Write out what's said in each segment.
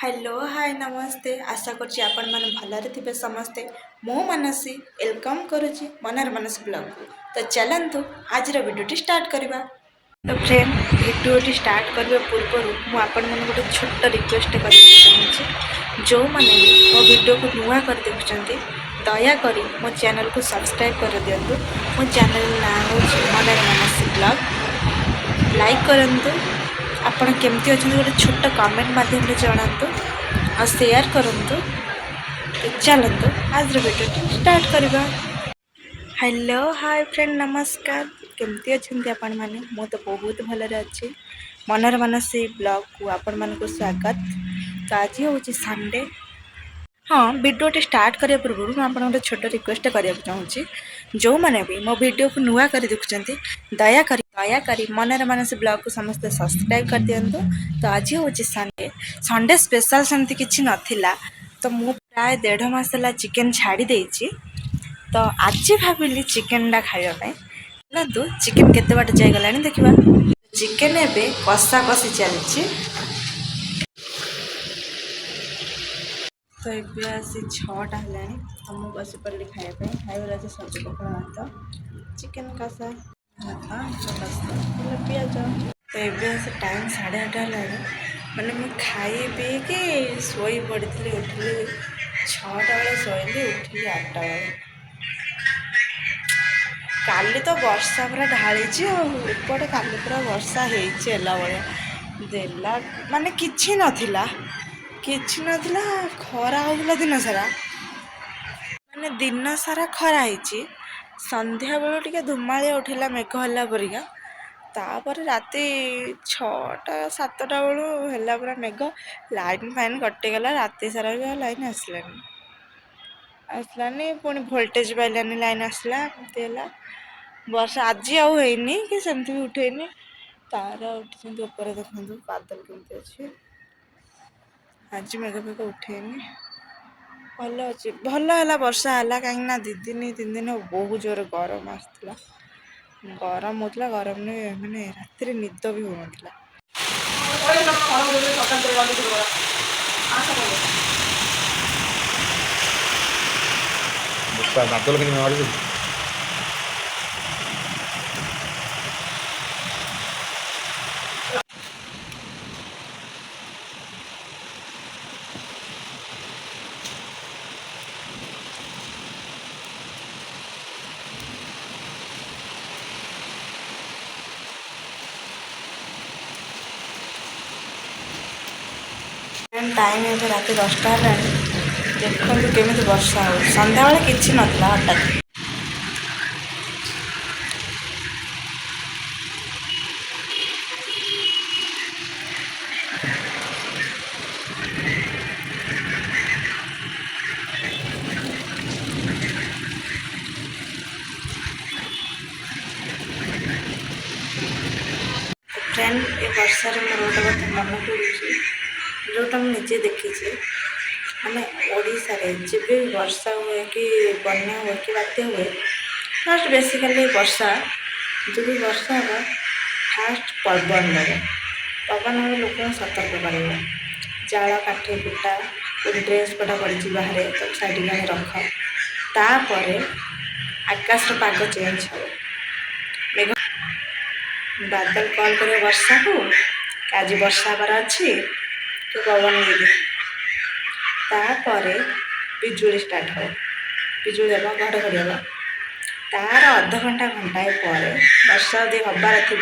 Hello hi नमस्ते आशा करछि आपण मन भलरे थिबे समस्ते मो मानसी वेलकम करुछि मनर मानस ब्लॉग को। तो चलंतु आज वीडियो स्टार्ट करबा। तो फ्रेंड वीडियो स्टार्ट करबा पूर्व मु आपण मन गोटे छोट रिक्वेस्ट करबा चाहूछि जो माने मो वीडियो को नुआ कर देखुछंती दया करी मो चैनल को सब्सक्राइब कर दियंतु। मो चैनल नाम होछि मनर मानस ब्लॉग लाइक करंतु। आपण केमती अछंती गोटे छोट कमेंट माध्यम रे जणांतु और शेयर करंतु। तो चलंतु आज वीडियो स्टार्ट करबा। हेलो हाय फ्रेंड नमस्कार केमती अछंती आपण माने मो तो बहुत भलरे अछि। मनर मानसी ब्लॉग को आपण मन को स्वागत। तो आज होछि संडे। हाँ वीडियो स्टार्ट करने पूर्व मुझे गोटे छोट रिक्वेस्ट करने चाहूँगी जो मैंने भी मो वीडियो को नुआ कर देखुं दया करी मनर मानस ब्लॉग को समस्त सब्सक्राइब कर दिंतु। तो आज हूँ संडे संडे स्पेशल सेमती किसी नाला तो मु प्राय 1.5 मास चिकेन छाड़ी देछि। तो आज भाविली चिकेन टा खाइबा चलतु चिकेन केते बाट जाइगला देखा चिकेन एबे कषा कषि चलछि। तो ये आसी 6टा है तो मुझे बस पड़ी खायापी खाइबार आज सब्जी पकड़ा भात चिकेन कषा पिज। तो ये टाइम 8:30 है मैंने मुझे खाई पी कि शोई पड़ी उठिली 6टा बेले शोली उठिली 8टा बेले। काली तो वर्षा पूरा ढाली एपटे काली पूरा वर्षा होला भाया देला माने किछि नथिला खरा होगा दिन सारा माने दिन सारा खरा है संध्या बेलू टे धुमाड़िया उठेला मेघ हल्ला परिका तापर राति 6टा 7टा बेलू है पूरा मेघ लाइन फाइन कटिगला राति सारा भी लाइन आसलानी पुणी भोल्टेज पाइलानी लाइन आसला एमती है वर्षा आज आईनी कि सेमती भी उठेनी तार उठी ऊपर देखते बादल केमती अच्छे आज मेघ फेघ उठेनी भल अच्छे भल है वर्षा है कहीं 2 दिन 3 दिन बहुत जोर गरम आसला गरम होता गरम ने मैंने राति निद भी हो टाइम है रात 10टा है देखो केमी वर्षा हो सन्ध्या बेले किसी नाला हठात फ्रेंड ये वर्षा मोर गोटे कथा मन पड़ू जोटा मुझे देखी मैंने ओडिशा रे जब भी वर्षा हुए कि बन्या हुए कि बात्या हुए फास्ट बेसिकली वर्षा जब भी वर्षा हम फास्ट पवन लगे पवन हम लोक सतर्क कर जाल काठी कुटा कोई ड्रेस पटा पड़ी बाहर तो साइड आने रख तापर आकाश पाग चेंज हो मेघ बादल कॉल कर वर्षा को आज वर्षा हबार अच्छी तो पवन तापर बिजुली स्टार्ट हो बिजुली हम घड़घड़ी हम तार अध घंटा घंटाए पर वर्षा यदि हबार थी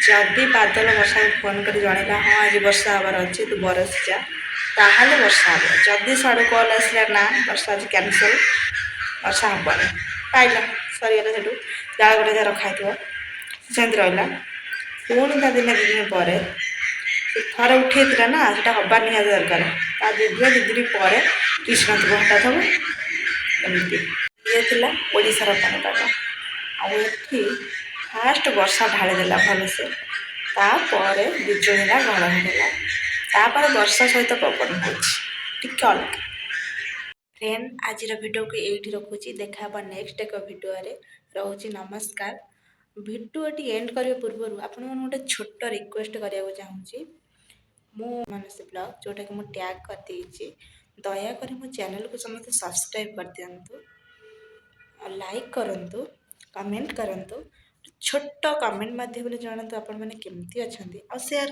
जदि बादल वर्षा को फोन कर जनइला हाँ आज वर्षा हबार अच्छे तू बरस जा ताहले वर्षा हम जदि साड़ू कल आसला ना वर्षा आज कैनसल वर्षा हेनी पाइला सरीगला से जाल गोटे रखा सेमती रहा पुणी ता दिन 2 दिन पर थर उठे ना से हबार निहाती दरकार ता 2 दिन पर किसी नथी हठात हम एमती ये ओडार पानीपाग आठी फास्ट वर्षा ढालीदेला भलसे तापर बिजुला घड़घड़ी तापर वर्षा सहित पवन होके अलग। फ्रेंड आज वीडियो को यही रखुची देखा नेक्स्ट एक वीडियो रोचे नमस्कार। वीडियो एंड करने पूर्व आपण गोटे छोट रिक्वेस्ट करने चाहूँगी ମୁଁ ମାନସୀ ବ୍ଲଗ ଯେଉଁଟାକି ମୁଁ ଟ୍ୟାଗ୍ କରିଦେଇଛି। ଦୟାକରି ମୋ ଚ୍ୟାନେଲକୁ ସମସ୍ତେ ସବସ୍କ୍ରାଇବ୍ କରିଦିଅନ୍ତୁ, ଲାଇକ୍ କରନ୍ତୁ, କମେଣ୍ଟ କରନ୍ତୁ, ଛୋଟ କମେଣ୍ଟ ମାଧ୍ୟମରେ ଜଣାନ୍ତୁ ଆପଣମାନେ କେମିତି ଅଛନ୍ତି, ଆଉ ସେୟାର